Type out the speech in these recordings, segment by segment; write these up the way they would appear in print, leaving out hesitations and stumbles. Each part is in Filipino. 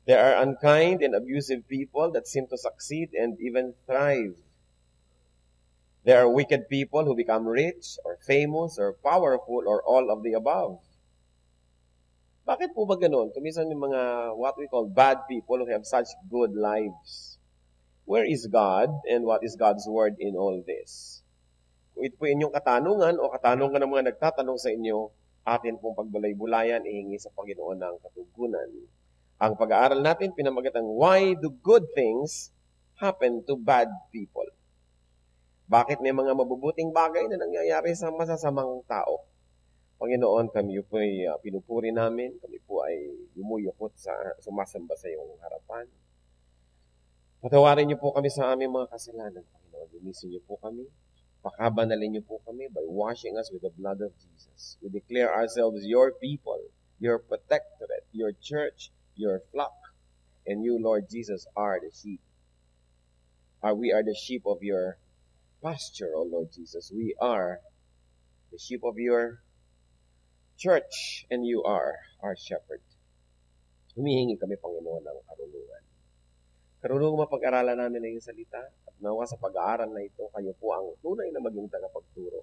There are unkind and abusive people that seem to succeed and even thrive. There are wicked people who become rich or famous or powerful or all of the above. Bakit po ba ganun? Kuminsan yung mga what we call bad people who have such good lives. Where is God and what is God's word in all this? Kung ito po inyong katanungan o katanungan ng mga nagtatanong sa inyo, atin pong pagbulay-bulayan, ihingi sa Panginoon ng katugunan. Ang pag-aaral natin pinamagatang, why do good things happen to bad people? Bakit may mga mabubuting bagay na nangyayari sa masasamang tao? Panginoon, kami po ay pinupuri namin. Kami po ay yumuyukot sa sumasamba sa iyong harapan. Patawarin niyo po kami sa aming mga kasalanan, Panginoon. Linisin niyo po kami. Pakabanalin niyo po kami by washing us with the blood of Jesus. We declare ourselves your people, your protectorate, your church, your flock. And you, Lord Jesus, are the sheep. We are the sheep of your pasture, O Lord Jesus. We are the sheep of your church, and you are our shepherd. Humihingi kami, Panginoon, ng karunungan. Karunungan mapag-aralan namin ng iyong salita, at nawa sa pag-aaral na ito, kayo po ang tunay na maging tagapagturo.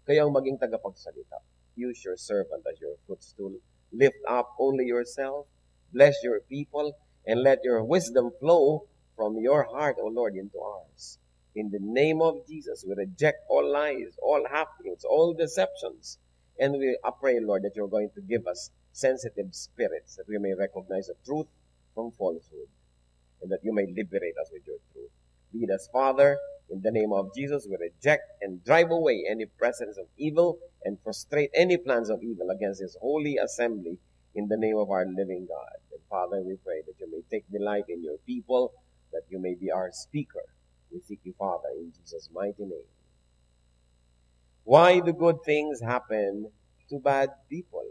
Kayo ang maging tagapagsalita. Use your servant as your footstool. Lift up only yourself. Bless your people, and let your wisdom flow from your heart, O Lord, into ours. In the name of Jesus, we reject all lies, all half-truths, all deceptions. And we pray, Lord, that you're going to give us sensitive spirits that we may recognize the truth from falsehood and that you may liberate us with your truth. Lead us, Father, in the name of Jesus. We reject and drive away any presence of evil and frustrate any plans of evil against this holy assembly in the name of our living God. And Father, we pray that you may take delight in your people, that you may be our speaker. We seek you, Father, in Jesus' mighty name. Why do good things happen to bad people?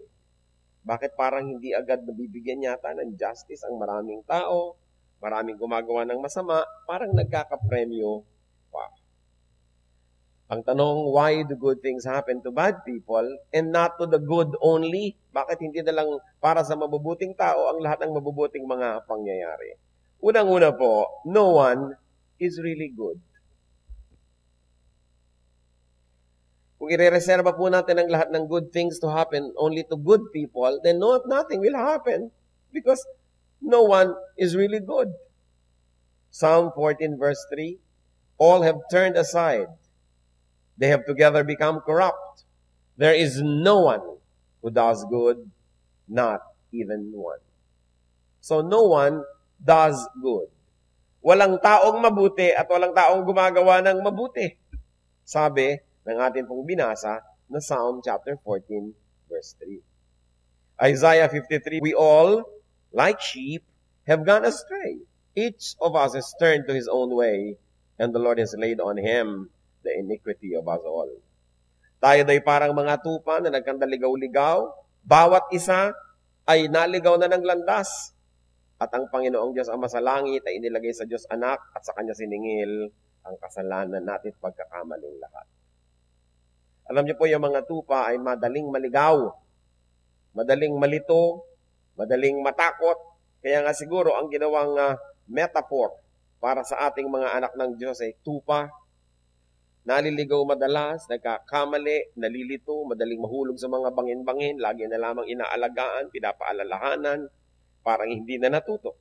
Bakit parang hindi agad nabibigyan yata ng justice ang maraming tao, maraming gumagawa ng masama, parang nagkakapremyo pa. Ang tanong, why do good things happen to bad people and not to the good only? Bakit hindi na lang para sa mabubuting tao ang lahat ng mabubuting mga pangyayari? Unang-una po, no one is really good. Kung ire-reserva po natin ang lahat ng good things to happen only to good people, then nothing will happen because no one is really good. Psalm 14 verse 3, all have turned aside. They have together become corrupt. There is no one who does good, not even one. So no one does good. Walang taong mabuti at walang taong gumagawa ng mabuti. Sabi ng atin pong binasa na Psalm chapter 14, verse 3. Isaiah 53, we all, like sheep, have gone astray. Each of us has turned to his own way, and the Lord has laid on him the iniquity of us all. Tayo day parang mga tupa na nagkandaligaw-ligaw. Bawat isa ay naligaw na ng landas. At ang Panginoong Diyos Ama sa langit ay inilagay sa Diyos Anak at sa Kanya siningil ang kasalanan natin at pagkakamaling lahat. Alam niyo po, yung mga tupa ay madaling maligaw, madaling malito, madaling matakot. Kaya nga siguro ang ginawang metaphor para sa ating mga anak ng Diyos ay tupa. Naliligaw madalas, nagkakamali, nalilito, madaling mahulog sa mga bangin-bangin, lagi na lamang inaalagaan, pinapaalalahanan, parang hindi na natuto.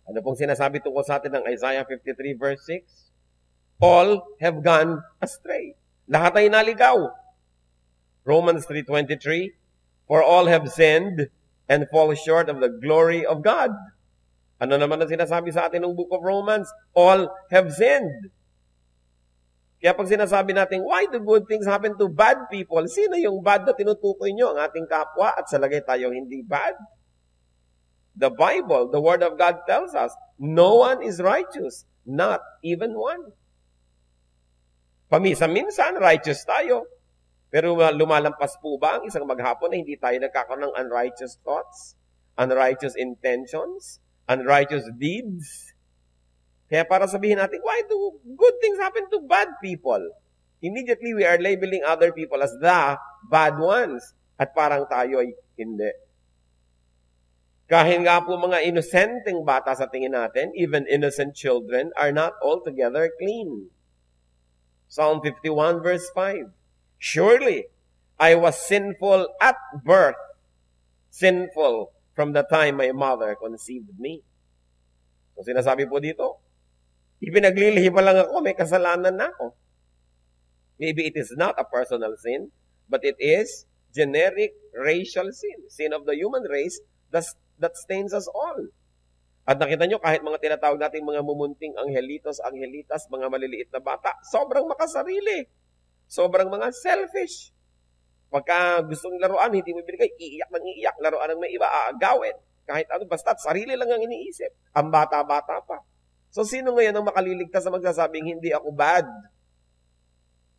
Ano pong sinasabi tungkol sa atin ng Isaiah 53 verse 6? All have gone astray. Lahat ay naligaw. Romans 3:23, for all have sinned and fall short of the glory of God. Ano naman ang sinasabi sa atin ng Book of Romans? All have sinned. Kaya pag sinasabi natin, why do good things happen to bad people? Sino yung bad na tinutukoy nyo? Ang ating kapwa at sa lagay tayo hindi bad? The Bible, the Word of God tells us, no one is righteous, not even one. Paminsan-minsan, righteous tayo. Pero lumalampas po ba ang isang maghapon na hindi tayo nagkakaroon ng unrighteous thoughts, unrighteous intentions, unrighteous deeds? Kaya para sabihin natin, why do good things happen to bad people? Immediately, we are labeling other people as the bad ones. At parang tayo ay hindi. Kahit nga po mga inosenteng bata sa tingin natin, even innocent children, are not altogether clean. Psalm 51 verse 5. Surely, I was sinful at birth, sinful from the time my mother conceived me. So sinasabi po dito, ipinaglilihi pa lang ako, may kasalanan na ako. Maybe it is not a personal sin, but it is generic racial sin. Sin of the human race that stains us all. At nakita nyo, kahit mga tinatawag natin mga mumunting angelitos, angelitas, mga maliliit na bata, sobrang makasarili. Sobrang mga selfish. Pagka gustong laruan, hindi mo binigay, iiyak ng iiyak. Laruan ng may iba, aagawin. Kahit ano, basta sarili lang ang iniisip. Ang bata-bata pa. So, sino ngayon ang makaliligtas sa magsasabing, hindi ako bad?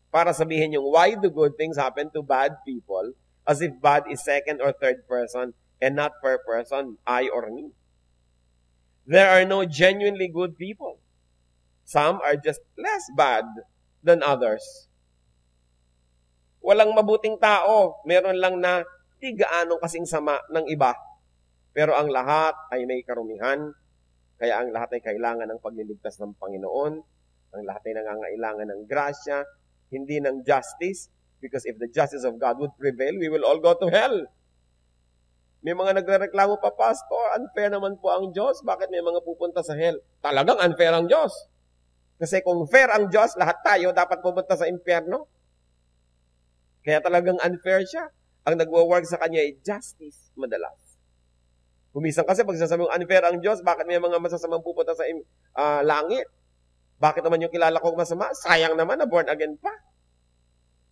Para sabihin yung, why do good things happen to bad people? As if bad is second or third person and not per person, I or me. There are no genuinely good people. Some are just less bad than others. Walang mabuting tao. Meron lang na di gaanong kasing sama ng iba. Pero ang lahat ay may karumihan. Kaya ang lahat ay kailangan ng pagliligtas ng Panginoon. Ang lahat ay nangangailangan ng grasya, hindi ng justice. Because if the justice of God would prevail, we will all go to hell. May mga nagrereklamo pa, Pastor, unfair naman po ang Diyos. Bakit may mga pupunta sa hell? Talagang unfair ang Diyos. Kasi kung fair ang Diyos, lahat tayo dapat pupunta sa impyerno. Kaya talagang unfair siya. Ang nagwo-work sa kanya ay justice madalas. Kumisan kasi pag sasabing unfair ang Diyos, bakit may mga masasamang pupunta sa langit? Bakit naman yung kilala kong masama? Sayang naman na born again pa.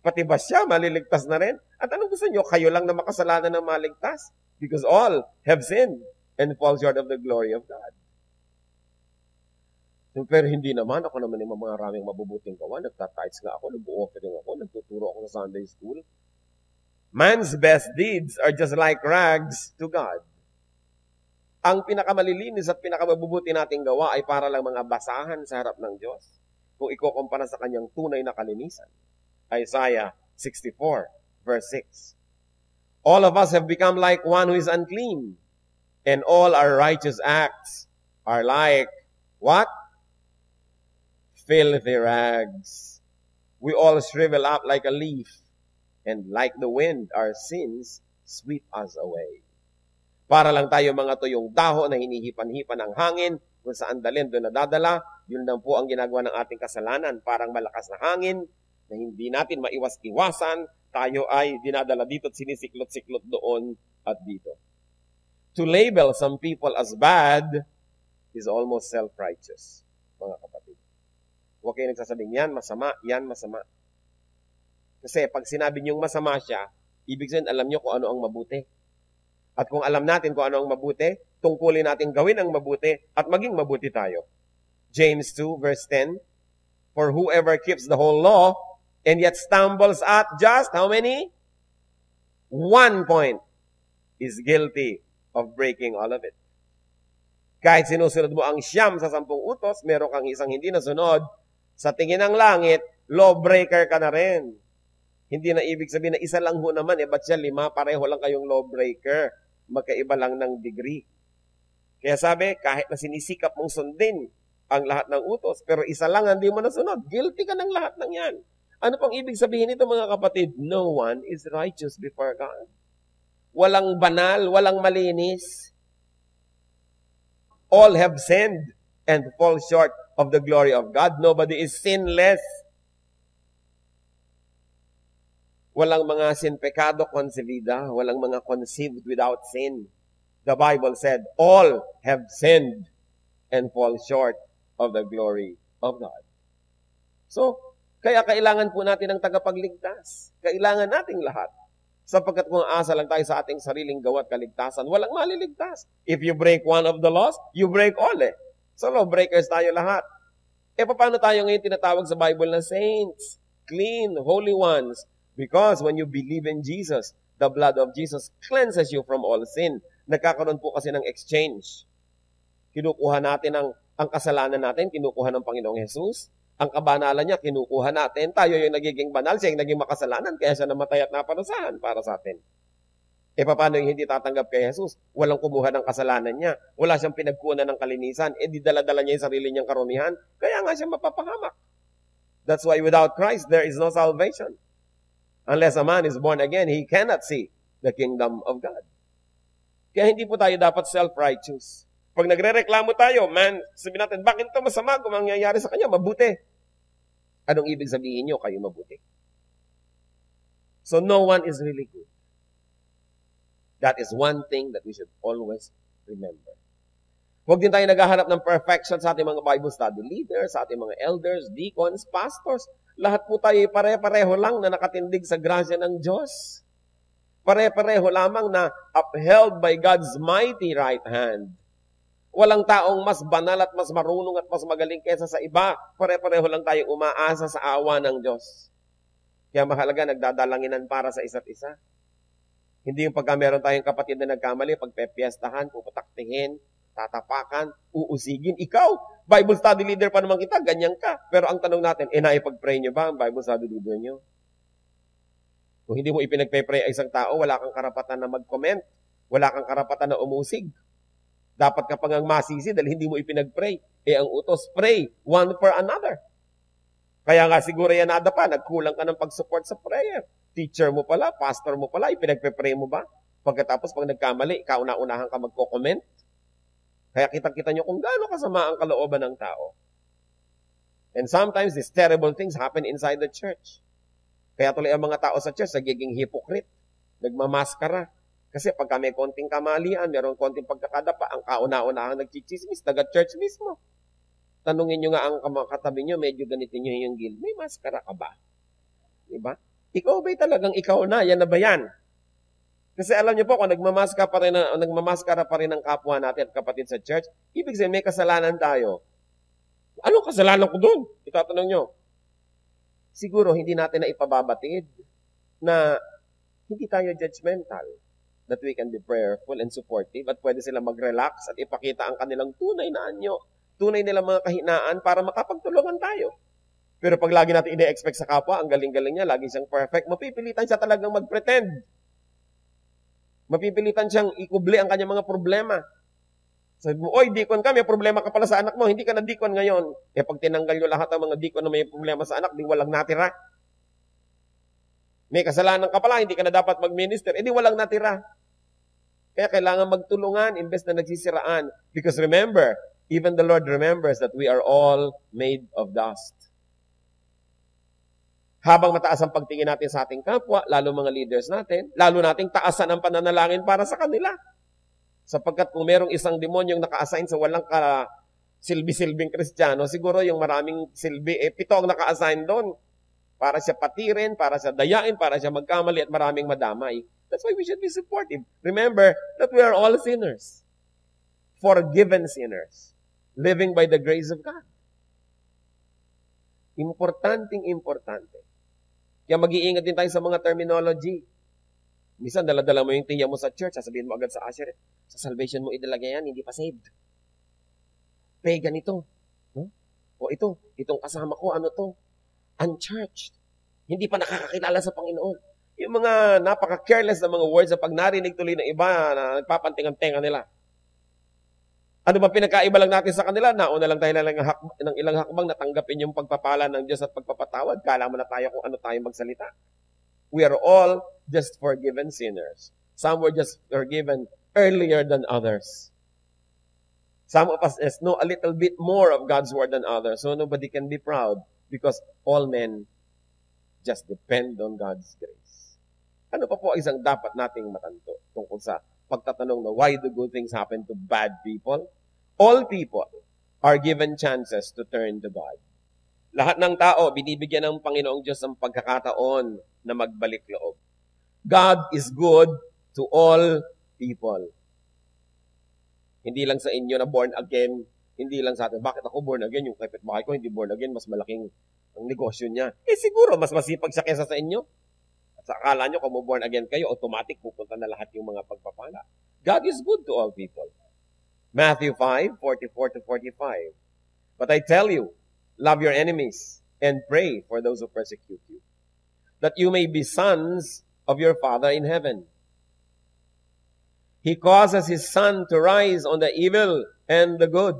Pati ba siya, maliligtas na rin? At anong gusto nyo? Kayo lang na makasalanan ng maligtas? Because all have sinned and fall short of the glory of God. So, pero hindi naman. Ako naman yung mga maraming mabubuting gawa. Nagtatights nga ako, nag-offering ako, nagtuturo ako sa Sunday school. Man's best deeds are just like rags to God. Ang pinakamalilinis at pinakamabubuti nating gawa ay para lang mga basahan sa harap ng Diyos. Kung ikukumpara sa kanyang tunay na kalinisan. Isaiah 64 verse 6. All of us have become like one who is unclean, and all our righteous acts are like, what? Filthy rags. We all shrivel up like a leaf, and like the wind, our sins sweep us away. Para lang tayo mga tuyong dahon na hinihipan-hipan ng hangin, kung saan dalhin doon nadadala, yun lang po ang ginagawa ng ating kasalanan. Parang malakas na hangin, na hindi natin maiwas-iwasan, tayo ay dinadala dito at sinisiklot-siklot doon at dito. To label some people as bad is almost self-righteous, mga kapatid. Huwag kayo nagsasabing, yan masama. Kasi pag sinabi niyong masama siya, ibig sabihin alam niyo kung ano ang mabuti. At kung alam natin kung ano ang mabuti, tungkulin natin gawin ang mabuti at maging mabuti tayo. James 2 verse 10, for whoever keeps the whole law and yet stumbles at just how many? 1 point is guilty of breaking all of it. Kahit sinusunod mo ang 9 sa 10 utos, meron kang isang hindi nasunod, sa tingin ng langit, lawbreaker ka na rin. Hindi na ibig sabihin na isa lang ho naman, ba't siya 5? Pareho lang kayong lawbreaker. Magkaiba lang ng degree. Kaya sabi, kahit na sinisikap mong sundin ang lahat ng utos, pero isa lang hindi mo nasunod, guilty ka ng lahat ng yan. Ano pang ibig sabihin nito mga kapatid? No one is righteous before God. Walang banal, walang malinis. All have sinned and fall short of the glory of God. Nobody is sinless. Walang mga sin pecado concebida, walang mga conceived without sin. The Bible said, all have sinned and fall short of the glory of God. So, kaya kailangan po natin ng tagapagligtas. Kailangan nating lahat. Sapagkat kung asa lang tayo sa ating sariling gawa at kaligtasan, walang maliligtas. If you break one of the laws, you break all So lawbreakers tayo lahat. Paano tayo ngayon tinatawag sa Bible na saints? Clean, holy ones. Because when you believe in Jesus, the blood of Jesus cleanses you from all sin. Nagkakaroon po kasi ng exchange. Kinukuha natin ang kasalanan natin, kinukuha ng Panginoong Jesus. Ang kabanalan niya, kinukuha natin. Tayo yung nagiging banal, siya yung naging makasalanan, kaya siya namatay at naparusahan para sa atin. Paano yung hindi tatanggap kay Jesus? Walang kumuha ng kasalanan niya. Wala siyang pinagkunan ng kalinisan. Di dala-dala niya yung sarili niyang karumihan. Kaya nga siya mapapahamak. That's why without Christ, there is no salvation. Unless a man is born again, he cannot see the kingdom of God. Kaya hindi po tayo dapat self-righteous. Pag nagre-reklamo tayo, sabihin natin, bakit ito masama kung mangyayari sa kanya? Mabuti. Anong ibig sabihin niyo? Kayo mabuti. So no one is really good. That is one thing that we should always remember. Huwag din tayo naghahanap ng perfection sa ating mga Bible study leaders, sa ating mga elders, deacons, pastors. Lahat po tayo pare-pareho lang na nakatindig sa grasya ng Diyos. Pare-pareho lamang na upheld by God's mighty right hand. Walang taong mas banal at mas marunong at mas magaling kesa sa iba. Pare-pareho lang tayong umaasa sa awa ng Diyos. Kaya mahalaga, nagdadalanginan para sa isa't isa. Hindi yung pagka meron tayong kapatid na nagkamali, pagpepiestahan, puputaktihin, tatapakan, uusigin. Ikaw, Bible study leader pa naman kita, ganyan ka. Pero ang tanong natin, naipag-pray nyo ba ang Bible study leader nyo? Kung hindi mo ipinagpe-pray ay isang tao, wala kang karapatan na mag-comment. Wala kang karapatan na umusig. Dapat ka pang ang masisi dahil hindi mo ipinag-pray. Ang utos, pray one for another. Kaya nga siguro yan nadapa, nagkulang ka ng pag-support sa prayer. Teacher mo pala, pastor mo pala, ipinagpe-pray mo ba? Pagkatapos, pag nagkamali, kauna-unahan ka magko-comment. Kaya kitang-kita nyo kung gaano kasama ang kalooban ng tao. And sometimes, these terrible things happen inside the church. Kaya tuloy ang mga tao sa church, nagiging hypocrite, nagmamaskara. Kasi pagka may konting kamalian, meron konting pagkakadapa, ang kauna-unahan nagchichismis, taga-church mismo. Tanungin nyo nga ang katabi nyo, medyo ganito nyo yung guild. May maskara ka ba? Diba? Ikaw ba'y talagang ikaw na? Yan na ba yan? Kasi alam niyo po, kung nagmamaskara pa rin ang kapwa natin at kapatid sa church, ibig sabihin may kasalanan tayo. Anong kasalanan ko doon? Itatanong nyo. Siguro, hindi natin na ipababatid na hindi tayo judgmental. That we can be prayerful and supportive at pwede sila mag-relax at ipakita ang kanilang tunay na anyo, tunay nilang mga kahinaan para makapagtulungan tayo. Pero pag lagi natin ine-expect sa kapwa, ang galing-galing niya, lagi siyang perfect, mapipilitan siya talagang mag-pretend. Mapipilitan siyang ikubli ang kanyang mga problema. Sabi mo, oy, deacon ka, may problema ka pala sa anak mo, hindi ka na deacon ngayon. Pag tinanggal nyo lahat ng mga deacon na may problema sa anak, di walang natira. May kasalanan ka pala, hindi ka na dapat mag-minister, di walang natira. Kaya kailangan magtulungan, imbes na nagsisiraan. Because remember, even the Lord remembers that we are all made of dust. Habang mataas ang pagtingin natin sa ating kapwa, lalo mga leaders natin, lalo nating taasan ang pananalangin para sa kanila. Sapagkat kung merong isang demonyong naka-assign sa walang silbi-silbing Kristiyano, siguro yung maraming silbi, 7 ang naka-assign doon. Para siya patirin, para siya dayain, para siya magkamali at maraming madamay. That's why we should be supportive. Remember that we are all sinners. Forgiven sinners. Living by the grace of God. Importante. Kaya mag-iingat din tayo sa mga terminology. Minsan, dala-dala mo yung tiya mo sa church, sasabihin mo agad sa usher, sa salvation mo idalagay yan, hindi pa saved. Pagan ito. O itong kasama ko, ano to? Unchurched. Hindi pa nakakakilala sa Panginoon. Yung mga napaka-careless na mga words na pag narinig tuloy ng iba na nagpapantingan-tenga nila. Ano ba pinakaiba lang natin sa kanila? Nauna lang tayo ng ilang hakbang na tanggapin yung pagpapala ng Diyos at pagpapatawad. Kala mo na tayo kung ano tayo magsalita. We are all just forgiven sinners. Some were just forgiven earlier than others. Some of us know a little bit more of God's word than others. So nobody can be proud because all men just depend on God's grace. Ano pa po isang dapat nating matanto tungkol sa pagtatanong na why do good things happen to bad people? All people are given chances to turn to God. Lahat ng tao, binibigyan ng Panginoong Diyos ang pagkakataon na magbalik loob. God is good to all people. Hindi lang sa inyo na born again, hindi lang sa atin. Bakit ako born again? Yung kapitbahay ko hindi born again, mas malaking ang negosyo niya. Siguro, mas masipag siya kesa sa inyo. Sa akala nyo, kung born again kayo, automatic pupunta na lahat yung mga pagpapala. God is good to all people. Matthew 5:44-45. But I tell you, love your enemies and pray for those who persecute you, that you may be sons of your Father in heaven. He causes His sun to rise on the evil and the good,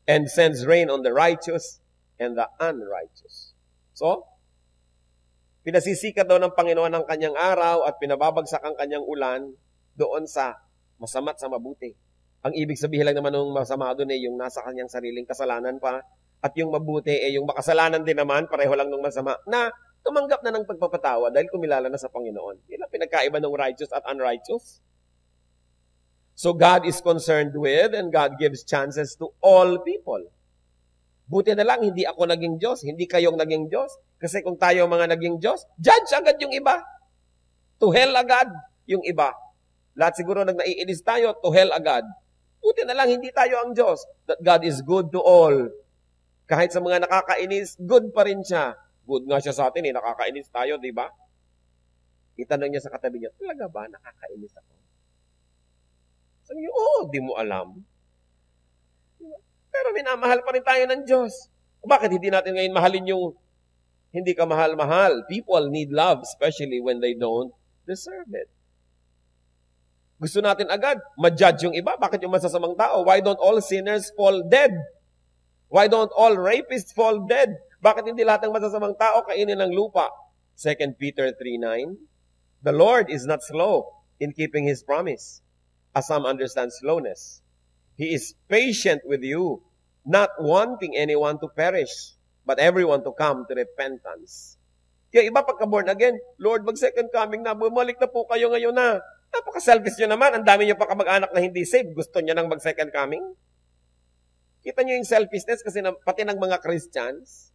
and sends rain on the righteous and the unrighteous. So, pinasisikat daw ng Panginoon ang kanyang araw at pinababagsak ang kanyang ulan doon sa masama at sa mabuti. Ang ibig sabihin lang naman ng masama doon yung nasa kanyang sariling kasalanan pa, at yung mabuti yung makasalanan din naman, pareho lang ng masama, na tumanggap na ng pagpapatawa dahil kumilala na sa Panginoon. Yan ang pinagkaiba ng righteous at unrighteous. So God is concerned with and God gives chances to all people. Buti na lang, hindi ako naging Diyos, hindi kayong naging Diyos. Kasi kung tayo mga naging Diyos, judge agad yung iba. To hell agad yung iba. Lahat siguro naiinis tayo, to hell agad. Buti na lang, hindi tayo ang Diyos. That God is good to all. Kahit sa mga nakakainis, good pa rin siya. Good nga siya sa atin, nakakainis tayo, di ba? Itanong niya sa katabi niya, talaga ba nakakainis ako? Sabi niyo, di mo alam. Pero minamahal pa rin tayo ng Diyos. Bakit hindi natin ngayon mahalin yung hindi ka mahal-mahal? People need love, especially when they don't deserve it. Gusto natin agad, ma-judge yung iba. Bakit yung masasamang tao? Why don't all sinners fall dead? Why don't all rapists fall dead? Bakit hindi lahat ng masasamang tao kainin ng lupa? 2 Peter 3:9. The Lord is not slow in keeping His promise, as some understand slowness. He is patient with you, not wanting anyone to perish, but everyone to come to repentance. Kaya iba pagka born again, Lord, mag-second coming na, bumalik na po kayo ngayon na. Napaka-selfish nyo naman, ang dami nyo pa kamag-anak na hindi saved, gusto nyo nang mag-second coming? Kita nyo yung selfishness kasi pati ng mga Christians,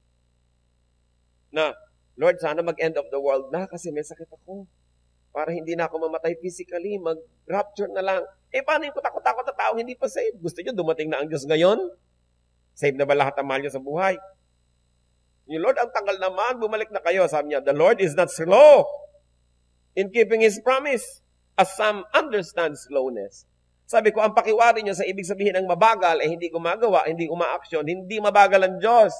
na, Lord, sana mag-end of the world na kasi may sakit ako. Para hindi na ako mamatay physically, mag-rapture na lang. Paano yung kutakot-takot na taong hindi pa saved? Gusto nyo, dumating na ang Diyos ngayon? Save na ba lahat ng mahal nyo sa buhay? Yung Lord, ang tagal naman, bumalik na kayo. Sabi niya, the Lord is not slow in keeping His promise, as some understand slowness. Sabi ko, ang pakiwari nyo sa ibig sabihin ng mabagal, hindi gumagawa, hindi umaaksyon, hindi mabagal ang Diyos.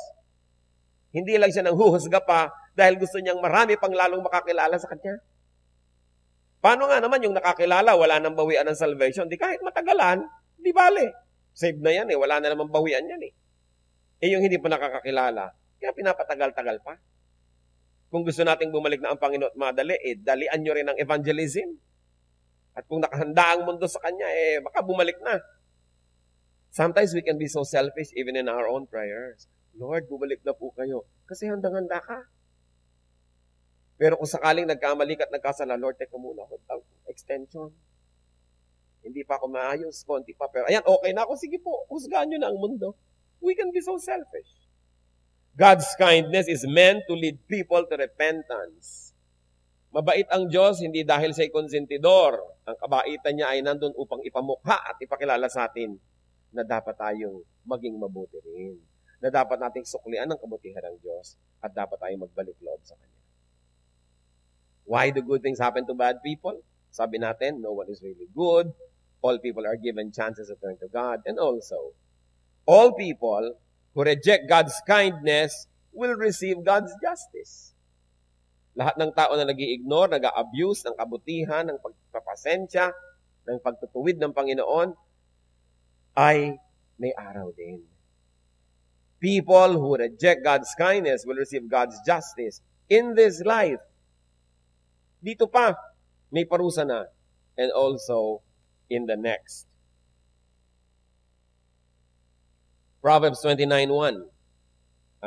Hindi lang siya nang huhusga pa dahil gusto niyang marami pang lalong makakilala sa Kanya. Paano nga naman yung nakakilala, wala nang bawian ng salvation? Di kahit matagalan, di bale. Saved na yan wala na namang bawian yan yung hindi pa nakakakilala, kaya pinapatagal-tagal pa. Kung gusto nating bumalik na ang Panginoon at madali, dalian nyo rin ang evangelism. At kung nakahanda ang mundo sa Kanya, baka bumalik na. Sometimes we can be so selfish even in our own prayers. Lord, bumalik na po kayo. Kasi handang-handa ka. Pero kung sakaling nagkamali ka at nagkasala, Lord, teka muna ako. Extension. Hindi pa ako maayos, konti pa. Pero ayan, okay na ako. Sige po, husgahan nyo na ang mundo. We can be so selfish. God's kindness is meant to lead people to repentance. Mabait ang Diyos, hindi dahil siya'y konsentidor. Ang kabaitan niya ay nandun upang ipamukha at ipakilala sa atin na dapat tayong maging mabuti rin. Na dapat nating suklian ang kabutihan ng Diyos at dapat tayong magbalik loob sa Kanya. Why do good things happen to bad people? Sabi natin, no one is really good. All people are given chances to turn to God. And also, all people who reject God's kindness will receive God's justice. Lahat ng tao na nag-i-ignore, nag-a-abuse ng kabutihan, ng pagpapasensya, ng pagtutuwid ng Panginoon, ay may araw din. People who reject God's kindness will receive God's justice in this life. Dito pa, may parusa na. And also in the next. Proverbs 29:1.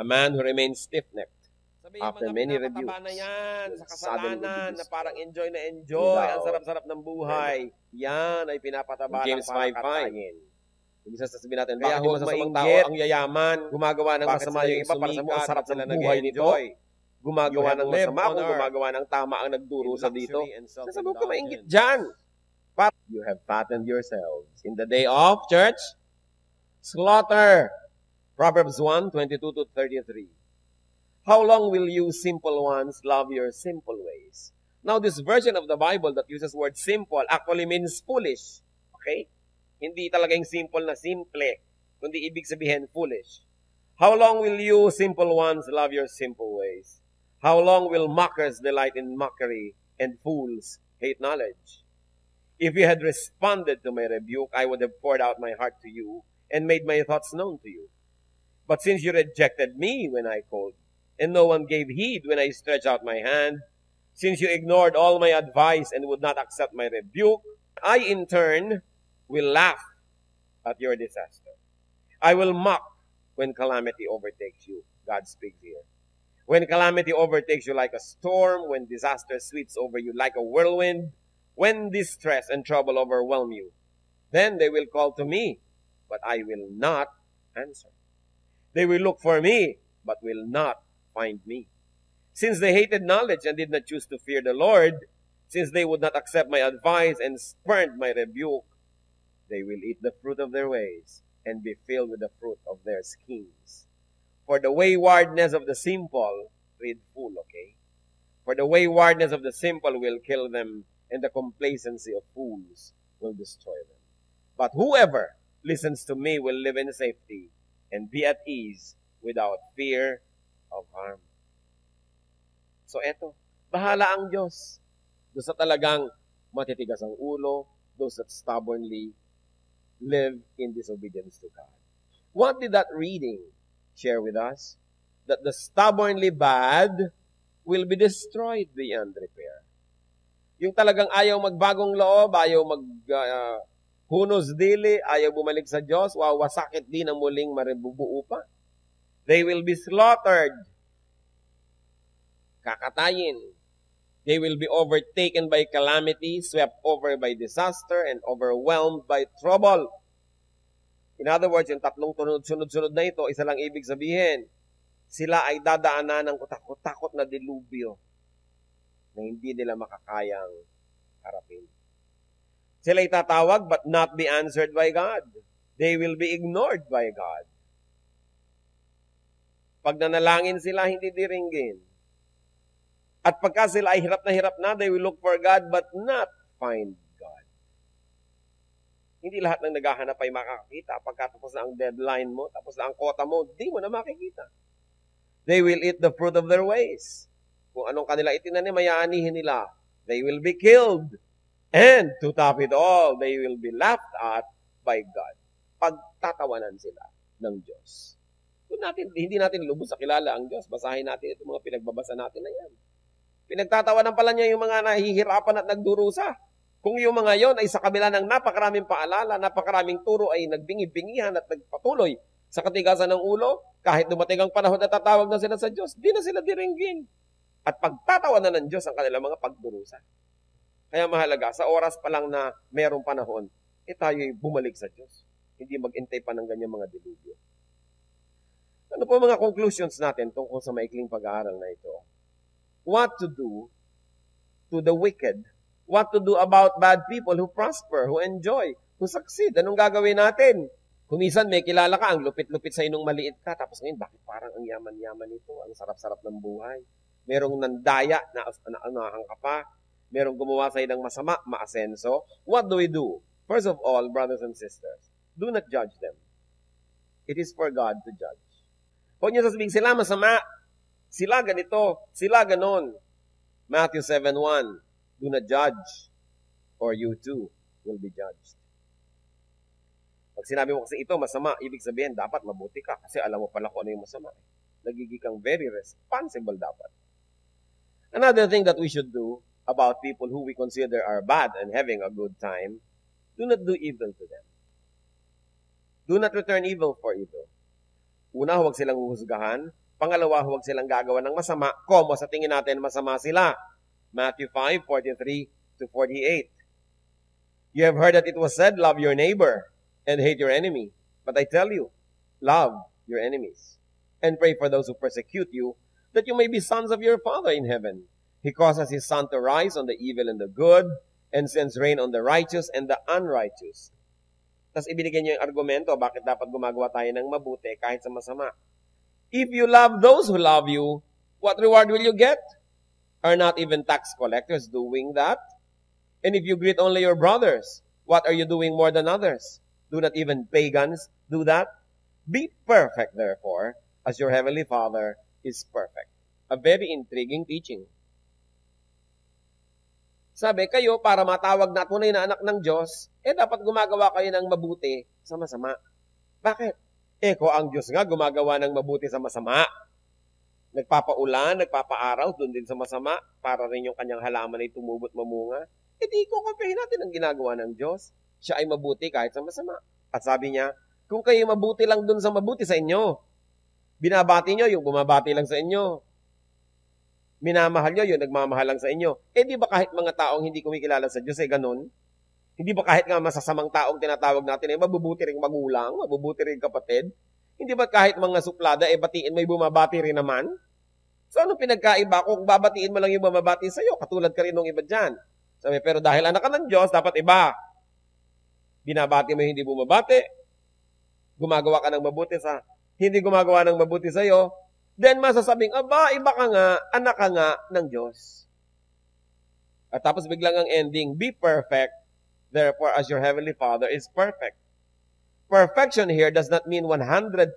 A man who remains stiff-necked after many rebukes, na yan, sa kasalanan, na parang enjoy na enjoy, ang sarap-sarap ng buhay, yan ay pinapataba ng pakatayin. Ibig sasabihin natin, bakit yung masasamang tao ang yayaman, gumagawa ng masama yung iba, para sa mga sarap sila buhay nito, gumagawa ng masama, kung gumagawa ng tama ang nagduro sa dito. Sasabihin ko, mainggit dyan. You have fattened yourselves in the day of, church, slaughter. Proverbs 1:22-33. How long will you simple ones love your simple ways? Now, this version of the Bible that uses word simple actually means foolish. Okay? Hindi talagang simple na simple, kundi ibig sabihin foolish. How long will you simple ones love your simple ways? How long will mockers delight in mockery and fools hate knowledge? If you had responded to my rebuke, I would have poured out my heart to you and made my thoughts known to you. But since you rejected me when I called, and no one gave heed when I stretched out my hand, since you ignored all my advice and would not accept my rebuke, I in turn will laugh at your disaster. I will mock when calamity overtakes you. God speaks here. When calamity overtakes you like a storm, when disaster sweeps over you like a whirlwind, when distress and trouble overwhelm you, then they will call to me, but I will not answer. They will look for me, but will not find me. Since they hated knowledge and did not choose to fear the Lord, since they would not accept my advice and spurned my rebuke, they will eat the fruit of their ways and be filled with the fruit of their schemes. For the waywardness of the simple, read full, okay? For the waywardness of the simple will kill them, and the complacency of fools will destroy them. But whoever listens to me will live in safety and be at ease without fear of harm. So eto, bahala ang Diyos. Doon sa talagang matitigas ang ulo, those that stubbornly live in disobedience to God. What did that reading share with us? That the stubbornly bad will be destroyed beyond repair. Yung talagang ayaw magbagong loob, ayaw hunos dili, ayaw bumalik sa Diyos, wawasakit din ang muling maribubuo pa. They will be slaughtered. Kakatayin. They will be overtaken by calamity, swept over by disaster, and overwhelmed by trouble. In other words, yung tatlong sunod-sunod na ito, isa lang ibig sabihin, sila ay dadaanan ng kutakot na dilubyo na hindi nila makakayang harapin. Sila itatawag but not be answered by God. They will be ignored by God. Pag nanalangin sila, hindi diringgin. At pagka sila ay hirap na, they will look for God but not find God. Hindi lahat ng naghahanap ay makakakita. Pagkatapos na ang deadline mo, tapos na ang quota mo, di mo na makikita. They will eat the fruit of their ways. Kung anong kanila itinanim, mayaanihin nila. They will be killed. And to top it all, they will be laughed at by God. Pagtatawanan sila ng Diyos. Hindi natin lubos sa kilala ang Diyos. Basahin natin itong mga pinagbabasa natin na yan. Pinagtatawanan pala niya yung mga nahihirapan at nagdurusa. Kung yung mga yon ay sa kabila ng napakaraming paalala, napakaraming turo ay nagbingi-bingihan at nagpatuloy sa katigasan ng ulo, kahit dumating ang panahon na tatawag na sila sa Diyos, di na sila diringgin. At pagtatawanan ng Diyos ang kanilang mga pagdurusa. Kaya mahalaga, sa oras pa lang na merong panahon, tayo'y bumalik sa Diyos. Hindi mag-intay pa ng ganyang mga dilubyo. Ano po mga conclusions natin tungkol sa maikling pag-aaral na ito? What to do to the wicked? What to do about bad people who prosper, who enjoy, who succeed? Anong gagawin natin? Kung minsan may kilala ka, ang lupit-lupit sa inong maliit ka, tapos ngayon, bakit parang ang yaman-yaman ito? Ang sarap-sarap ng buhay. Merong nandaya na anahan ka pa. Merong gumawa sa ng masama, maasenso. What do we do? First of all, brothers and sisters, do not judge them. It is for God to judge. Huwag niyo sasabihin, sila masama. Sila ganito, sila ganon. Matthew 7:1, do not judge, or you too will be judged. Pag sinabi mo kasi ito masama, ibig sabihin dapat mabuti ka kasi alam mo pala kung ano yung masama. Nagiging kang very responsible dapat. Another thing that we should do about people who we consider are bad and having a good time, do not do evil to them. Do not return evil for evil. Una, huwag silang huhusgahan. Pangalawa, huwag silang gagawa ng masama, komo sa tingin natin masama sila. Matthew 5:43-48. You have heard that it was said, love your neighbor and hate your enemy. But I tell you, love your enemies and pray for those who persecute you, that you may be sons of your Father in heaven. He causes His sun to rise on the evil and the good, and sends rain on the righteous and the unrighteous. Tapos ibinigay niyo yung argumento, bakit dapat gumagawa tayo ng mabuti kahit sa masama. If you love those who love you, what reward will you get? Are not even tax collectors doing that? And if you greet only your brothers, what are you doing more than others? Do not even pagans do that? Be perfect, therefore, as your heavenly Father is perfect. A very intriguing teaching. Sabi, kayo, para matawag na tunay na anak ng Diyos, dapat gumagawa kayo ng mabuti sa masama. Bakit? Kung ang Diyos nga gumagawa ng mabuti sa masama, nagpapaulan, nagpapaaraw, doon din sa masama, para rin yung kanyang halaman ay tumubot mamunga, di kukumpihin natin ang ginagawa ng Diyos. Siya ay mabuti kahit sa masama. At sabi niya, kung kayo mabuti lang doon sa mabuti sa inyo, binabati nyo yung bumabati lang sa inyo, minamahal nyo yung nagmamahal lang sa inyo, di ba kahit mga taong hindi kumikilala sa Diyos ganun? Hindi ba kahit nga masasamang taong tinatawag natin mabubuti ring magulang, mabubuti ring kapatid? Hindi ba kahit mga suplada batiin may bumabati rin naman? So ano pinagkaiba kung babatiin mo lang yung bumabati sa iyo, katulad ka rin ng iba dyan? Sabi, pero dahil anak ka ng Diyos, dapat iba. Binabati mo yung hindi bumabati, gumagawa ka ng mabuti sa hindi gumagawa ng mabuti sa iyo, then masasabing, iba ka nga, anak ka nga ng Diyos. At tapos biglang ang ending, be perfect, therefore as your heavenly Father is perfect. Perfection here does not mean 100%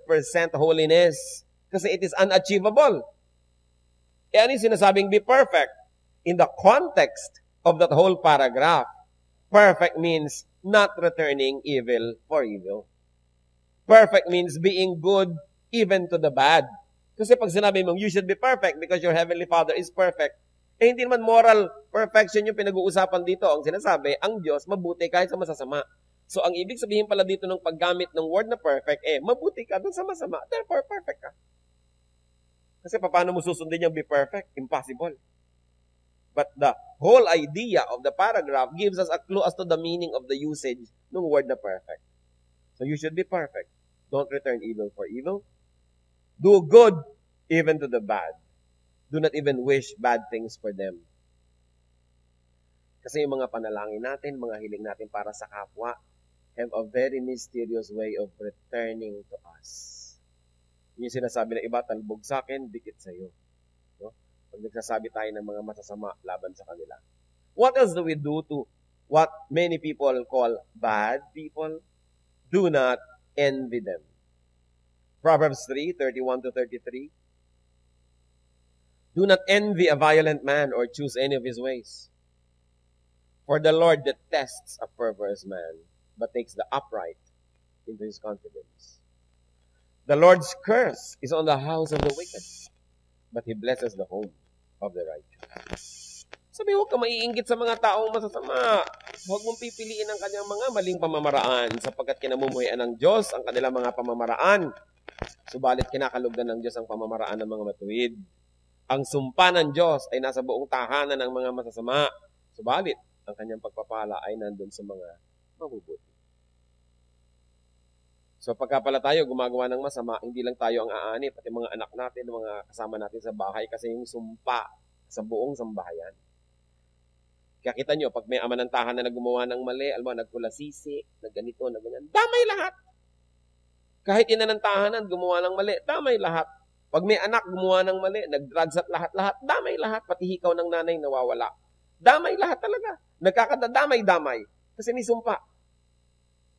holiness, kasi it is unachievable. Ano yung sinasabing be perfect? In the context of that whole paragraph, perfect means not returning evil for evil. Perfect means being good even to the bad. Kasi pag sinabi mong you should be perfect because your heavenly Father is perfect, hindi naman moral perfection yung pinag-uusapan dito. Ang sinasabi, ang Diyos mabuti kahit sa masasama. So ang ibig sabihin pala dito ng paggamit ng word na perfect, mabuti ka dun sa masama, therefore perfect ka. Kasi paano mo susundin yung be perfect? Impossible. But the whole idea of the paragraph gives us a clue as to the meaning of the usage ng word na perfect. So you should be perfect. Don't return evil for evil. Do good even to the bad. Do not even wish bad things for them. Kasi yung mga panalangin natin, mga hiling natin para sa kapwa, have a very mysterious way of returning to us. Yung sinasabi ng iba, talbog sa akin, dikit sa iyo. No? Pag nagsasabi tayo ng mga masasama laban sa kanila. What else do we do to what many people call bad people? Do not envy them. Proverbs 3:31-33. Do not envy a violent man or choose any of his ways. For the Lord detests a perverse man, but takes the upright into his confidence. The Lord's curse is on the house of the wicked, but He blesses the home of the righteous. Sabi, huwag ka maiinggit sa mga taong masasama. Huwag mong pipiliin ang kanyang mga maling pamamaraan sapagkat kinamumuhian ng Diyos ang kanilang mga pamamaraan. Subalit kinakalugdan ng Diyos ang pamamaraan ng mga matuwid. Ang sumpa ng Diyos ay nasa buong tahanan ng mga masasama. Subalit, ang kanyang pagpapala ay nandun sa mga mabubuti. So pagka pala tayo gumagawa ng masama, hindi lang tayo ang aani, pati mga anak natin, mga kasama natin sa bahay, kasi yung sumpa sa buong sambahayan. Kaya kita nyo, pag may ama ng tahanan na gumawa ng mali, alam mo, nagkulasisi, nagganito, nagganyan, damay lahat. Kahit ina ng tahanan, gumawa ng mali, damay lahat. Pag may anak gumawa ng mali, nag-drugs at lahat-lahat, damay lahat, pati hikaw ng nanay nawawala. Damay lahat talaga. Nagkakadamay-damay. Kasi may sumpa.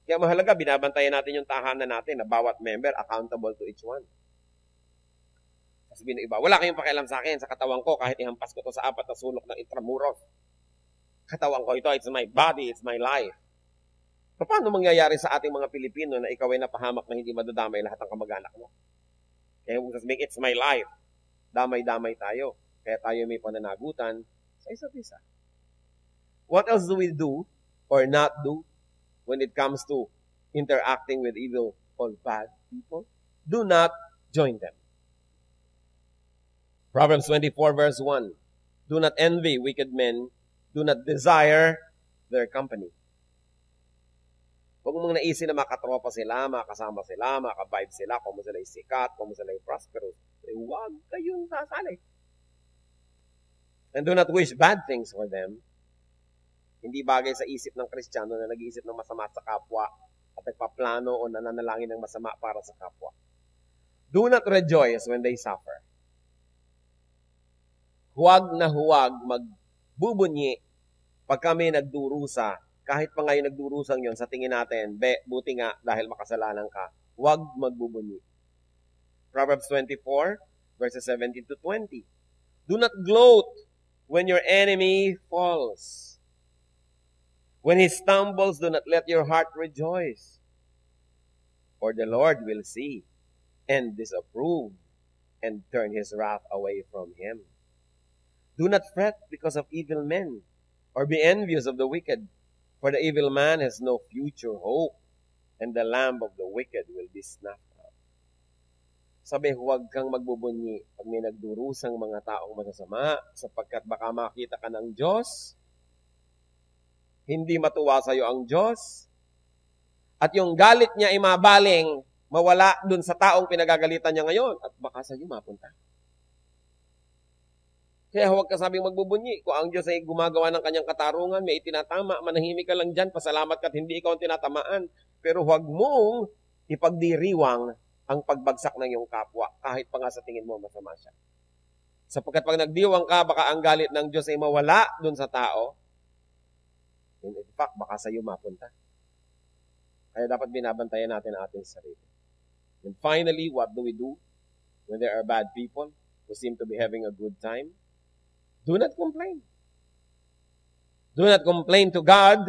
Kaya mahalaga, binabantayan natin yung tahanan natin na bawat member accountable to each one. Sabihin ng iba, wala kayong pakialam sa akin, sa katawan ko, kahit ihampas ko to sa apat na sulok ng Intramuros. Katawan ko ito, it's my body, it's my life. Paano mangyayari sa ating mga Pilipino na ikaw ay napahamak na hindi madadamay lahat ng kamag-anak mo? Kaya kung sabihin, it's my life. Damay-damay tayo. Kaya tayo may pananagutan sa isa't isa. What else do we do or not do when it comes to interacting with evil or bad people? Do not join them. Proverbs 24 verse 1. Do not envy wicked men. Do not desire their company. Huwag mong naisin na makatropa sila, makasama sila, makavibe sila, kung mo sila sikat, kung mo sila prosperous. Huwag kayong sasali. And do not wish bad things for them. Hindi bagay sa isip ng Kristiyano na nag-iisip ng masama sa kapwa at nagpaplano o nananalangin ng masama para sa kapwa. Do not rejoice when they suffer. Huwag na huwag magbubunyi pag kami nagdurusa. Kahit pa ngayon nagdurusang yon, sa tingin natin, buti nga dahil makasalanan ka, huwag magbubunyi. Proverbs 24, verses 17-20. Do not gloat when your enemy falls. When he stumbles, do not let your heart rejoice. For the Lord will see and disapprove and turn his wrath away from him. Do not fret because of evil men, or be envious of the wicked, for the evil man has no future hope, and the lamp of the wicked will be snuffed out. Sabi, huwag kang magbubunyi pag may nagdurusang mga taong masasama, sapagkat baka makita ka ng Diyos, hindi matuwa sa iyo ang Diyos, at yung galit niya ay mabaling, mawala dun sa taong pinagagalitan niya ngayon, at baka sa iyo mapunta. Kaya huwag ka sabing magbubunyi. Kung ang Diyos ay gumagawa ng kanyang katarungan, may itinatama, manahimik ka lang dyan, pasalamat ka at hindi ikaw ang tinatamaan. Pero huwag mong ipagdiriwang ang pagbagsak ng iyong kapwa, kahit pa nga sa tingin mo masama siya. Sapagkat pag nagdiwang ka, baka ang galit ng Diyos ay mawala dun sa tao. In fact, baka sa iyo mapunta. Kaya dapat binabantayan natin ang ating sarili. And finally, what do we do when there are bad people who seem to be having a good time? Do not complain. Do not complain to God.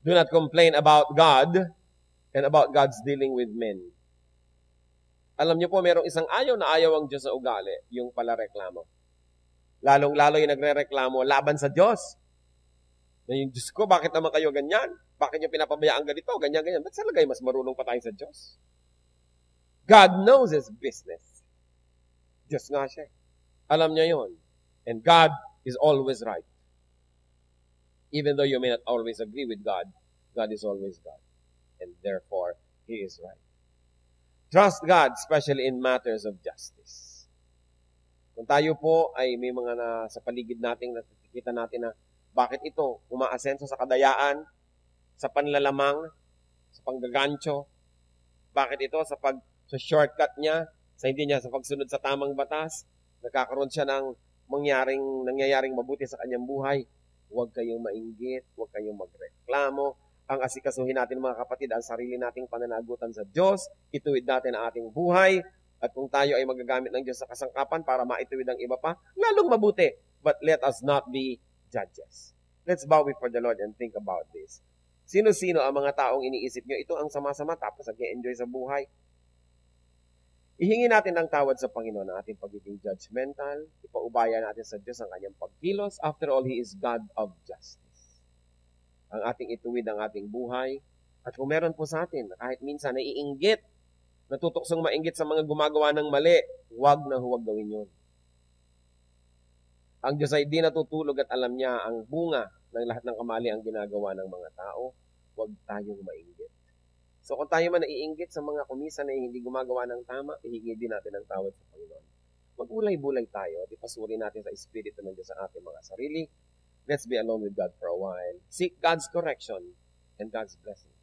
Do not complain about God and about God's dealing with men. Alam niyo po, merong isang ayaw na ayaw ang Diyos sa ugali, yung pala reklamo. Lalong-lalo yung nagre-reklamo laban sa Diyos. Na yung Diyos ko, bakit naman kayo ganyan? Bakit niyo pinapabayaan ganito? Ganyan. Ba't salagay mas marunong pa tayo sa Diyos? God knows His business. Diyos nga siya. Alam niya yon. And God is always right. Even though you may not always agree with God, God is always God. And therefore, He is right. Trust God, especially in matters of justice. Kung tayo po ay may mga sa paligid natin, nakikita natin na bakit ito umaasenso sa kadayaan, sa panlalamang, sa panggagancho, bakit ito sa shortcut niya, sa hindi niya sa pagsunod sa tamang batas, nagkakaroon siya ng nangyayaring mabuti sa kanyang buhay. Huwag kayong mainggit, huwag kayong magreklamo. Ang asikasuhin natin mga kapatid, ang sarili nating pananagutan sa Diyos, ituwid natin ang ating buhay, at kung tayo ay magagamit ng Diyos sa kasangkapan para maituwid ang iba pa, lalong mabuti. But let us not be judges. Let's bow before the Lord and think about this. Sino-sino ang mga taong iniisip nyo, ito ang sama-sama tapos nag-enjoy sa buhay? Ihingi natin ng tawad sa Panginoon ang ating pagiging judgmental. Ipaubaya natin sa Diyos ang kanyang pagkilos. After all, He is God of justice. Ang ating ituwid ang ating buhay. At kung meron po sa atin, kahit minsan naiinggit, natutuksong mainggit sa mga gumagawa ng mali, huwag na huwag gawin yun. Ang Diyos ay di natutulog at alam niya ang bunga ng lahat ng kamali ang ginagawa ng mga tao. Huwag tayong mainggit. So kung tayo man naiinggit sa mga kumisan na hindi gumagawa ng tama, ihingi din natin ang tawad sa Panginoon. Mag-ulay-bulay tayo at ipasuri natin sa Espiritu ng Diyos sa ating mga sarili. Let's be alone with God for a while. Seek God's correction and God's blessing.